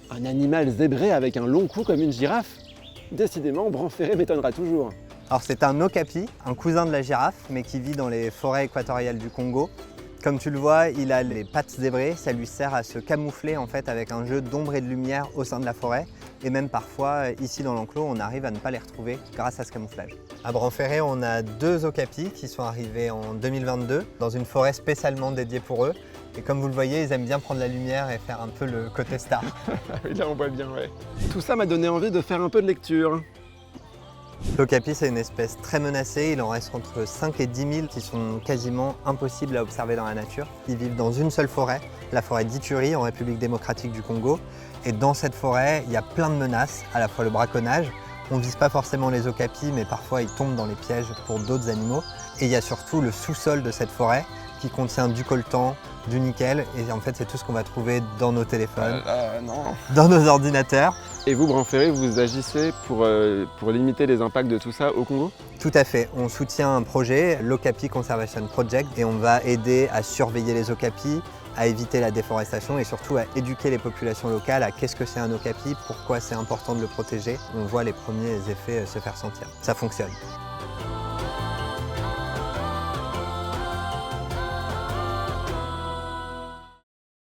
Un animal zébré avec un long cou comme une girafe? Décidément, Branferré m'étonnera toujours. Alors c'est un okapi, un cousin de la girafe, mais qui vit dans les forêts équatoriales du Congo. Comme tu le vois, il a les pattes zébrées, ça lui sert à se camoufler en fait avec un jeu d'ombre et de lumière au sein de la forêt. Et même parfois, ici dans l'enclos, on arrive à ne pas les retrouver grâce à ce camouflage. À Branferré, on a 2 okapis qui sont arrivés en 2022 dans une forêt spécialement dédiée pour eux. Et comme vous le voyez, ils aiment bien prendre la lumière et faire un peu le côté star. Oui, là on voit bien, ouais. Tout ça m'a donné envie de faire un peu de lecture. L'okapi, c'est une espèce très menacée. Il en reste entre 5 et 10 000 qui sont quasiment impossibles à observer dans la nature. Ils vivent dans une seule forêt, la forêt d'Ituri en République démocratique du Congo. Et dans cette forêt, il y a plein de menaces, à la fois le braconnage. On ne vise pas forcément les okapis, mais parfois ils tombent dans les pièges pour d'autres animaux. Et il y a surtout le sous-sol de cette forêt qui contient du coltan, du nickel. Et en fait, c'est tout ce qu'on va trouver dans nos téléphones, Non. dans nos ordinateurs. Et vous, Branferré, vous agissez pour limiter les impacts de tout ça au Congo? Tout à fait. On soutient un projet, l'Okapi Conservation Project, et on va aider à surveiller les okapis, à éviter la déforestation et surtout à éduquer les populations locales à qu'est-ce que c'est un okapi, pourquoi c'est important de le protéger. On voit les premiers effets se faire sentir. Ça fonctionne.